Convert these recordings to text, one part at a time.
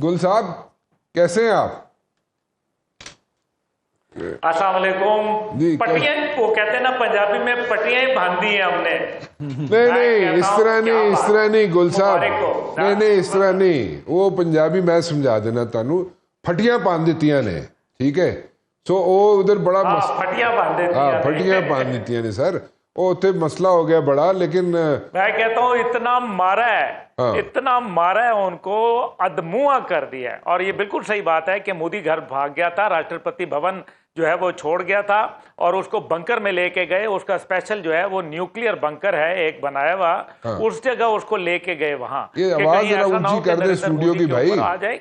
गुल साहब कैसे हैं आप? अस्सलाम वालेकुम। जी, पट्टियां, वो कहते हैं ना पंजाबी में, पट्टियां ही बांध दी हैं हमने। नहीं इस तरह नहीं, इस तरह नहीं गुल साहब, नहीं इस तरह नहीं। वो पंजाबी मैं समझा देना तानू, फटियां बांध दित्तियां ने, ठीक है। सो वो उधर बड़ा फटियां बांध देती हैं, फटियां बांध दित्तियां ने सर, वो उत्थे मसला हो गया बड़ा। लेकिन मैं कहता हूँ इतना मारा है, इतना मारा है उनको, अधमुआ कर दिया है। और ये बिल्कुल सही बात है कि मोदी घर भाग गया था, राष्ट्रपति भवन जो है वो छोड़ गया था और उसको बंकर में लेके गए। उसका स्पेशल जो है वो न्यूक्लियर बंकर है एक बनाया हुआ, उस जगह उसको लेके गए वहां। ये आवाज जरा ऊंची कर दे स्टूडियो की भाई। आ जाए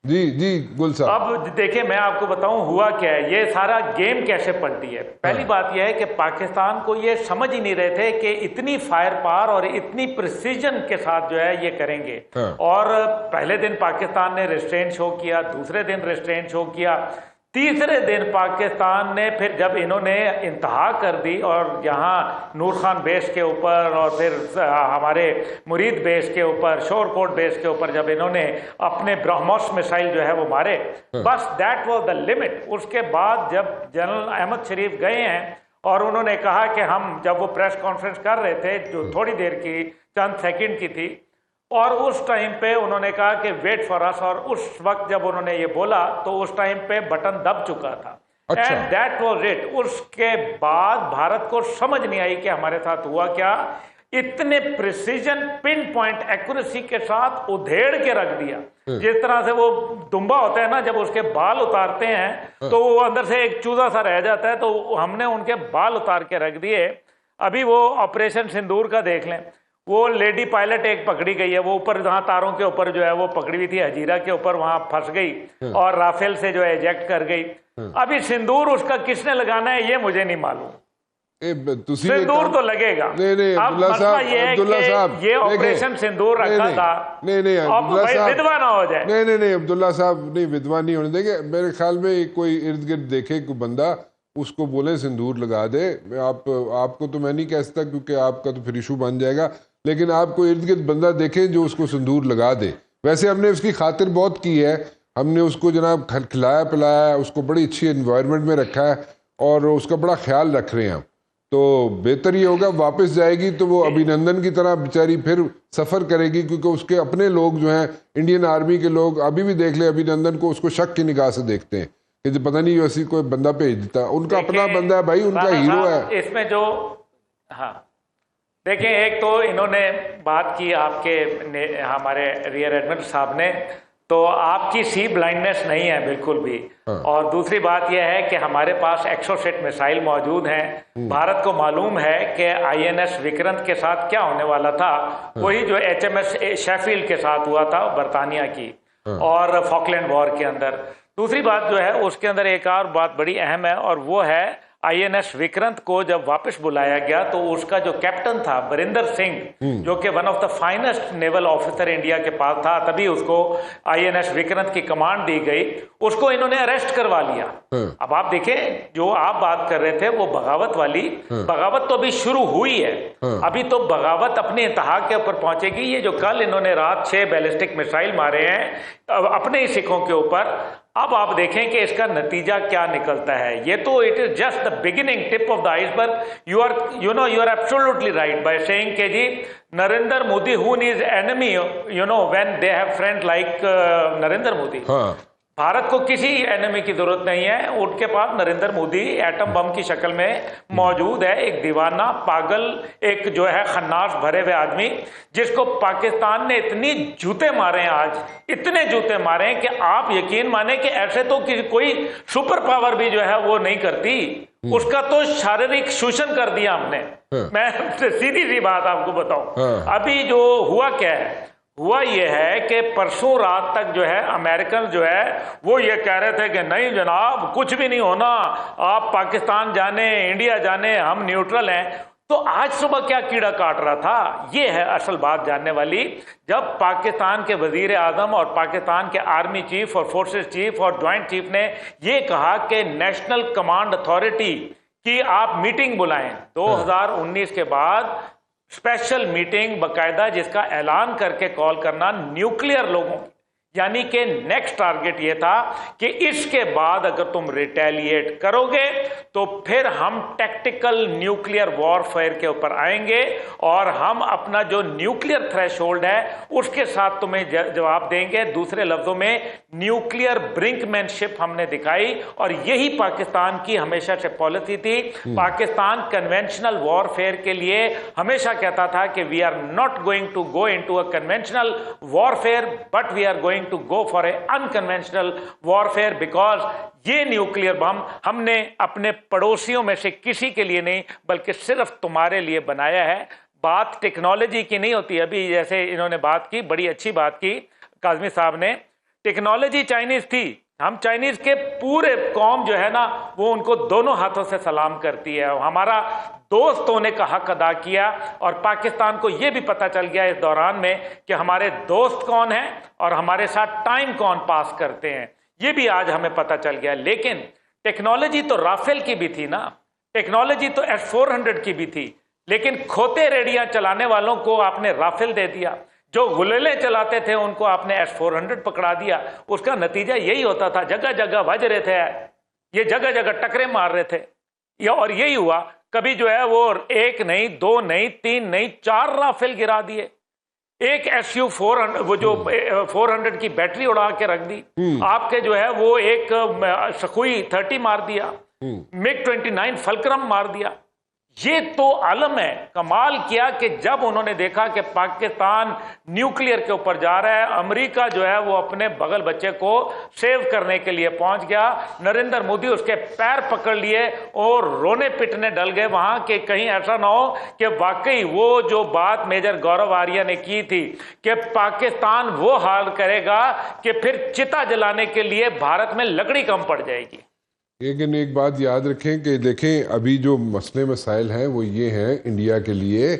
जी जी गुल साहब। अब देखिए मैं आपको बताऊं हुआ क्या है, ये सारा गेम कैसे पलटी है। पहली बात यह है कि पाकिस्तान को ये समझ ही नहीं रहे थे कि इतनी फायर पावर और इतनी प्रिसीजन के साथ जो है ये करेंगे। और पहले दिन पाकिस्तान ने रेस्ट्रेंट शो किया, दूसरे दिन रेस्ट्रेंट शो किया, तीसरे दिन पाकिस्तान ने फिर जब इन्होंने इंतहा कर दी और यहाँ नूर खान बेस के ऊपर और फिर हमारे मुरीद बेस के ऊपर, शोरकोट बेस के ऊपर जब इन्होंने अपने ब्रह्मोस मिसाइल जो है वो मारे, बस दैट वाज द लिमिट। उसके बाद जब जनरल अहमद शरीफ गए हैं और उन्होंने कहा कि हम, जब वो प्रेस कॉन्फ्रेंस कर रहे थे जो थोड़ी देर की, चंद सेकंड की थी, और उस टाइम पे उन्होंने कहा कि वेट फॉर अस, और उस वक्त जब उन्होंने ये बोला तो उस टाइम पे बटन दब चुका था। And that was it. उसके बाद भारत को समझ नहीं आई कि हमारे साथ हुआ क्या। इतने प्रिसीजन, पिन पॉइंट एक्यूरेसी के साथ उधेड़ के रख दिया, जिस तरह से वो दुम्बा होता है ना, जब उसके बाल उतारते हैं तो वो अंदर से एक चूजा सा रह जाता है, तो हमने उनके बाल उतार के रख दिए। अभी वो ऑपरेशन सिंदूर का देख लें, वो लेडी पायलट एक पकड़ी गई है, वो ऊपर जहां तारों के ऊपर जो है वो पकड़ी हुई थी, हजीरा के ऊपर, वहां फंस गई और राफेल से जो है एजेक्ट कर गई। अभी सिंदूर उसका किसने लगाना है ये मुझे नहीं मालूम। सिंदूर तो लगेगा। नहीं अब मसला ये है कि ये ऑपरेशन सिंदूर रखा था, नहीं विधवा ना हो जाए। नहीं अब्दुल्ला साहब, नहीं विधवा नहीं होने देंगे। मेरे ख्याल में कोई इर्द गिर्द देखे कोई बंदा, उसको बोले सिंदूर लगा दे। आपको तो मैं नहीं कह सकता क्योंकि आपका तो फिर इशू बन जाएगा, लेकिन आपको इर्द गिर्द बंदा देखे जो उसको सिंदूर लगा दे। वैसे हमने उसकी खातिर बहुत की है, हमने उसको जनाब खिलाया पिलाया, उसको बड़ी अच्छी एनवायरनमेंट में रखा है और उसका बड़ा ख्याल रख रहे हैं हम। तो बेहतर ये होगा वापस जाएगी तो वो अभिनंदन की तरह बेचारी फिर सफ़र करेगी, क्योंकि उसके अपने लोग जो हैं, इंडियन आर्मी के लोग, अभी भी देख ले अभिनंदन को, उसको शक की निगाह से देखते हैं कि पता नहीं वैसी कोई बंदा भेज देता। उनका अपना बंदा है भाई, उनका हीरो है इसमें जो। हाँ देखें, एक तो इन्होंने बात की आपके हमारे रियर एडमिरल साहब ने, तो आपकी सी ब्लाइंडनेस नहीं है बिल्कुल भी। और दूसरी बात यह है कि हमारे पास एक्सोसेट मिसाइल मौजूद हैं। भारत को मालूम है कि आईएनएस विक्रांत के साथ क्या होने वाला था, वही जो एचएमएस शेफील्ड के साथ हुआ था बरतानिया की और फॉकलैंड वॉर के अंदर। दूसरी बात जो है उसके अंदर एक और बात बड़ी अहम है, और वो है आईएनएस विक्रांत को जब वापस बुलाया गया तो उसका जो कैप्टन था बरिंदर सिंह, जो कि one of the finest naval officer India के पास था, तभी उसको आईएनएस विक्रांत की कमांड दी गई, उसको इन्होंने अरेस्ट करवा लिया। अब आप देखें, जो आप बात कर रहे थे वो बगावत वाली, बगावत तो अभी शुरू हुई है, अभी तो बगावत अपने इंतहा के ऊपर पहुंचेगी। ये जो कल इन्होंने रात 6 बैलिस्टिक मिसाइल मारे हैं अपने ही सिखों के ऊपर, अब आप देखें कि इसका नतीजा क्या निकलता है। ये तो it is just the beginning, tip of the iceberg. You are absolutely right by saying के जी Narendra Modi who is enemy, when they have friend like Narendra Modi. Bharat को किसी एनिमी की जरूरत नहीं है, उनके पास नरेंद्र मोदी एटम बम की शक्ल में मौजूद है, एक दीवाना पागल, एक जो है खन्नास भरे हुए आदमी, जिसको पाकिस्तान ने इतनी जूते मारे हैं, आज इतने जूते मारे हैं कि आप यकीन माने कि ऐसे तो कोई सुपर पावर भी जो है वो नहीं करती। उसका तो शारीरिक शोषण कर दिया हमने। मैं सीधी सी बात आपको बताऊं, अभी जो हुआ क्या है, हुआ यह है कि परसों रात तक जो है अमेरिकन जो है वो ये कह रहे थे कि नहीं जनाब कुछ भी नहीं होना, आप पाकिस्तान जाने, इंडिया जाने, हम न्यूट्रल हैं। तो आज सुबह क्या कीड़ा काट रहा था, ये है असल बात जानने वाली। जब पाकिस्तान के वजीर आजम और पाकिस्तान के आर्मी चीफ और फोर्सेस चीफ और ज्वाइंट चीफ ने ये कहा कि नेशनल कमांड अथॉरिटी की आप मीटिंग बुलाएं। 2019 के बाद स्पेशल मीटिंग बकायदा जिसका ऐलान करके कॉल करना न्यूक्लियर लोगों की, यानी कि नेक्स्ट टारगेट ये था कि इसके बाद अगर तुम रिटेलिएट करोगे तो फिर हम टैक्टिकल न्यूक्लियर वॉरफेयर के ऊपर आएंगे और हम अपना जो न्यूक्लियर थ्रेशोल्ड है उसके साथ तुम्हें जवाब देंगे। दूसरे लफ्जों में न्यूक्लियर ब्रिंकमैनशिप हमने दिखाई और यही पाकिस्तान की हमेशा से पॉलिसी थी। पाकिस्तान कन्वेंशनल वॉरफेयर के लिए हमेशा कहता था कि we are not going to go into a conventional warfare but we are going to go for a unconventional warfare because ये न्यूक्लियर बम हमने अपने पड़ोसियों में से किसी के लिए नहीं बल्कि सिर्फ तुम्हारे लिए बनाया है। बात टेक्नोलॉजी की नहीं होती। अभी जैसे इन्होंने बात की, बड़ी अच्छी बात की काज़मी साहब ने, टेक्नोलॉजी चाइनीज थी, हम चाइनीज के पूरे कौम जो है ना वो उनको दोनों हाथों से सलाम करती है। हमारा दोस्त होने का हक अदा किया और पाकिस्तान को यह भी पता चल गया इस दौरान में कि हमारे दोस्त कौन हैं और हमारे साथ टाइम कौन पास करते हैं, ये भी आज हमें पता चल गया। लेकिन टेक्नोलॉजी तो राफेल की भी थी ना, टेक्नोलॉजी तो S-400 की भी थी, लेकिन खोते रेडियां चलाने वालों को आपने राफेल दे दिया, जो गुलेले चलाते थे उनको आपने S-400 पकड़ा दिया। उसका नतीजा यही होता था, जगह जगह बज रहे थे, ये जगह जगह टकरे मार रहे थे और यही हुआ। कभी जो है वो एक नहीं, दो नहीं, तीन नहीं, 4 राफेल गिरा दिए, एक Su-400 वो जो 400 की बैटरी उड़ा के रख दी आपके, जो है वो एक सखुई 30 मार दिया, MiG-29 फलक्रम मार दिया। ये तो आलम है। कमाल किया कि जब उन्होंने देखा कि पाकिस्तान न्यूक्लियर के ऊपर जा रहा है, अमेरिका जो है वो अपने बगल बच्चे को सेव करने के लिए पहुंच गया। नरेंद्र मोदी उसके पैर पकड़ लिए और रोने पिटने डल गए वहां कि कहीं ऐसा ना हो कि वाकई वो जो बात मेजर गौरव आर्या ने की थी कि पाकिस्तान वो हाल करेगा कि फिर चिता जलाने के लिए भारत में लकड़ी कम पड़ जाएगी। लेकिन एक बात याद रखें कि देखें अभी जो मसले मसाइल हैं वो ये हैं इंडिया के लिए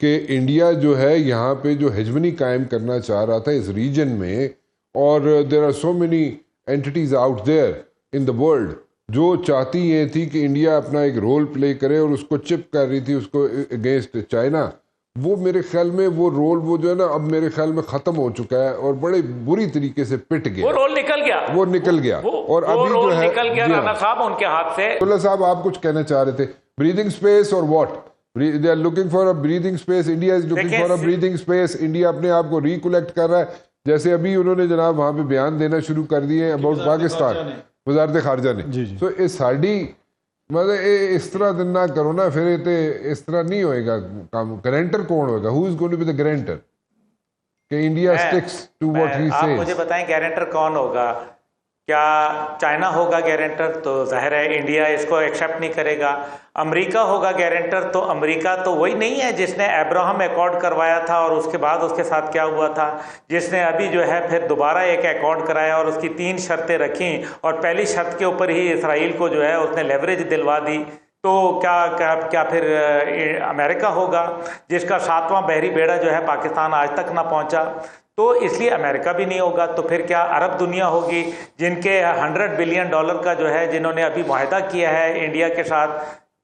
कि इंडिया जो है यहाँ पे जो हेजमनी कायम करना चाह रहा था इस रीजन में, और there are so many entities out there in the world जो चाहती ये थी कि इंडिया अपना एक रोल प्ले करे और उसको चिप कर रही थी उसको अगेंस्ट चाइना। वो मेरे ख्याल में वो रोल वो जो है ना अब मेरे ख्याल में ख़त्म हो चुका है और बड़े बुरी तरीके से पिट गया। वो रोल निकल गया, वो निकल गया और अभी जो है निकल गया राणा साहब उनके हाथ से। अब्दुल्ला साहब आप कुछ कहना चाह रहे थे, ब्रीदिंग स्पेस और what? They are looking for a breathing space, India is looking for a breathing space. India अपने आप को रिकलेक्ट कर रहा है, जैसे अभी उन्होंने जनाब वहां पे बयान देना शुरू कर दिए अबाउट पाकिस्तान, वजारत खारजा ने। तो ये साड़ी मतलब इस तरह दिन ना करो ना, फिर इस तरह नहीं होएगा काम। गारंटर कौन होगा? Who is going to be the guarantor कि India sticks to what he says? आप मुझे बताएं गारंटर कौन होगा? क्या चाइना होगा गारंटर? तो जाहिर है इंडिया इसको एक्सेप्ट नहीं करेगा। अमेरिका होगा गारंटर, तो अमेरिका तो वही नहीं है जिसने अब्राहम अकॉर्ड करवाया था और उसके बाद उसके साथ क्या हुआ था, जिसने अभी जो है फिर दोबारा एक अकॉर्ड कराया और उसकी 3 शर्तें रखी और पहली शर्त के ऊपर ही इसराइल को जो है उसने लेवरेज दिलवा दी। तो क्या फिर अमेरिका होगा जिसका 7वां बहरी बेड़ा जो है पाकिस्तान आज तक ना पहुंचा? तो इसलिए अमेरिका भी नहीं होगा। तो फिर क्या अरब दुनिया होगी जिनके $100 बिलियन का जो है जिन्होंने अभी मुआहदा किया है इंडिया के साथ?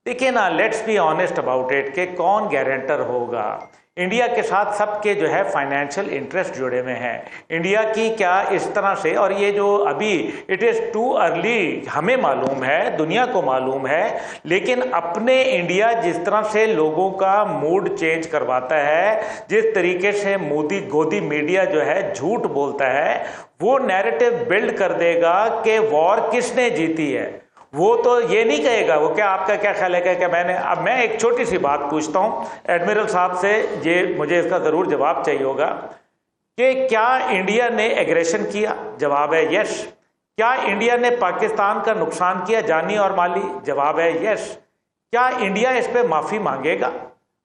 देखिए ना, let's be honest about it कि कौन गारंटर होगा? इंडिया के साथ सबके जो है फाइनेंशियल इंटरेस्ट जुड़े हुए हैं। इंडिया की क्या इस तरह से, और ये जो अभी इट इज़ टू अर्ली, हमें मालूम है, दुनिया को मालूम है, लेकिन अपने इंडिया जिस तरह से लोगों का मूड चेंज करवाता है, जिस तरीके से मोदी गोदी मीडिया जो है झूठ बोलता है, वो नैरेटिव बिल्ड कर देगा कि वॉर किसने जीती है। वो तो ये नहीं कहेगा। वो क्या, आपका क्या ख्याल है कि मैं एक छोटी सी बात पूछता हूँ एडमिरल साहब से, ये मुझे इसका ज़रूर जवाब चाहिए होगा कि क्या इंडिया ने एग्रेशन किया? जवाब है यस। क्या इंडिया ने पाकिस्तान का नुकसान किया जानी और माली? जवाब है यस। क्या इंडिया इस पर माफ़ी मांगेगा?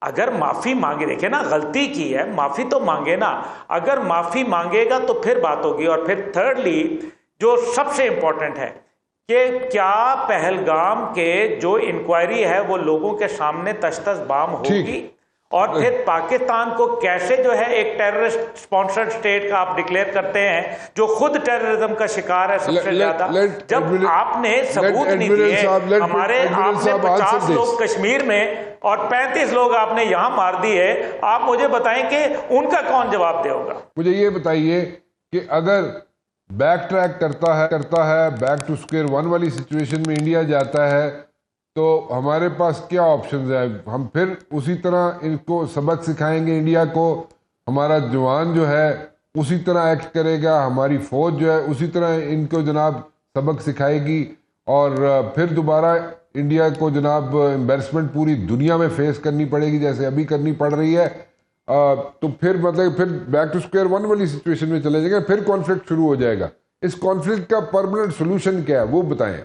अगर माफ़ी मांगे, देखे ना, गलती की है, माफ़ी तो मांगे ना। अगर माफ़ी मांगेगा तो फिर बात होगी। और फिर थर्डली जो सबसे इंपॉर्टेंट है कि क्या पहलगाम के जो इंक्वायरी है वो लोगों के सामने तश्तस बाम होगी? और फिर पाकिस्तान को कैसे जो है एक टेररिस्ट स्पॉन्सर्ड स्टेट का आप डिक्लेयर करते हैं जो खुद टेररिज्म का शिकार है सबसे ज्यादा, जब आपने सबूत नहीं दिए? हमारे आपने 50 लोग कश्मीर में और 35 लोग आपने यहां मार दिए, आप मुझे बताएं कि उनका कौन जवाब देगा? मुझे ये बताइए कि अगर बैक ट्रैक करता है बैक टू स्क्वायर वन वाली सिचुएशन में इंडिया जाता है, तो हमारे पास क्या ऑप्शंस है? हम फिर उसी तरह इनको सबक सिखाएंगे इंडिया को, हमारा जवान जो है उसी तरह एक्ट करेगा, हमारी फौज जो है उसी तरह इनको जनाब सबक सिखाएगी, और फिर दोबारा इंडिया को जनाब एम्बैरसमेंट पूरी दुनिया में फेस करनी पड़ेगी जैसे अभी करनी पड़ रही है। तो फिर मतलब फिर बैक टू स्क्वायर वन वाली सिचुएशन में चले जाएंगे, फिर कॉन्फ्लिक्ट शुरू हो जाएगा। इस कॉन्फ्लिक्ट का परमानेंट सोल्यूशन क्या है वो बताएं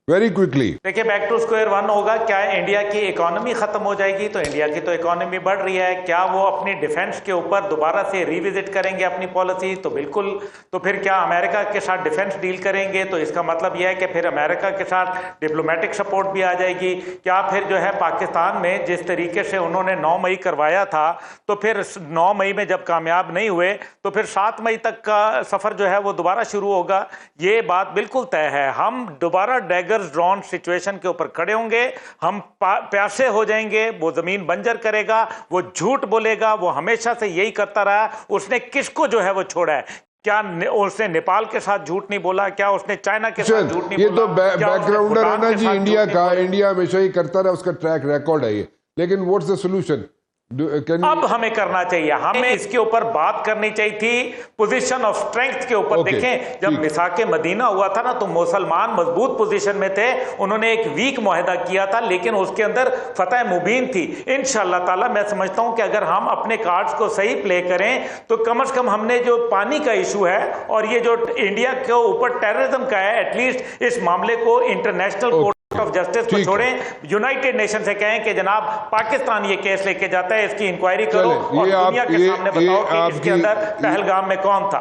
वेरी क्विकली। देखिए, बैक टू स्क्वायर वन होगा क्या? इंडिया की इकोनॉमी खत्म हो जाएगी? तो इंडिया की तो इकोनॉमी बढ़ रही है, क्या वो अपनी डिफेंस के ऊपर दोबारा से रिविजिट करेंगे अपनी पॉलिसी? तो बिल्कुल। तो फिर क्या अमेरिका के साथ डिफेंस डील करेंगे? तो इसका मतलब यह है कि फिर अमेरिका के साथ डिप्लोमेटिक सपोर्ट भी आ जाएगी। क्या फिर जो है पाकिस्तान में जिस तरीके से उन्होंने 9 मई करवाया था, तो फिर 9 मई में जब कामयाब नहीं हुए तो फिर 7 मई तक का सफर जो है वो दोबारा शुरू होगा। ये बात बिल्कुल तय है, हम दोबारा डैगर ड्रॉन सिचुएशन के ऊपर खड़े होंगे, हम प्यासे हो जाएंगे, वो जमीन बंजर करेगा, वो झूठ बोलेगा, वो हमेशा से यही करता रहा। उसने किसको जो है वो छोड़ा है? क्या उसने नेपाल के साथ झूठ नहीं बोला? क्या उसने चाइना के साथ झूठ नहीं बोला? ये तो बैकग्राउंडर है ना जी इंडिया का, इंडिया हमेशा ही करता रहा, उसका ट्रैक रिकॉर्ड है ये। लेकिन व्हाट्स द सॉल्यूशन? अब हमें करना चाहिए, हमें इसके ऊपर बात करनी चाहिए थी, पोजीशन ऑफ स्ट्रेंथ के ऊपर। देखें, जब मिसाके मदीना हुआ था ना, तो मुसलमान मजबूत पोजीशन में थे, उन्होंने एक वीक मुआहदा किया था, लेकिन उसके अंदर फतह मुबीन थी। इंशाअल्लाह ताला मैं समझता हूं कि अगर हम अपने कार्ड्स को सही प्ले करें, तो कम से कम हमने जो पानी का इशू है और ये जो इंडिया के ऊपर टेररिज्म का है, एटलीस्ट इस मामले को इंटरनेशनल कोर्ट ऑफ जस्टिस को छोड़ें, यूनाइटेड नेशन से कहें कि जनाब पाकिस्तान ये केस लेके जाता है, इसकी इंक्वायरी करो और दुनिया के सामने बताओ कि इसके अंदर पहलगाम में कौन था।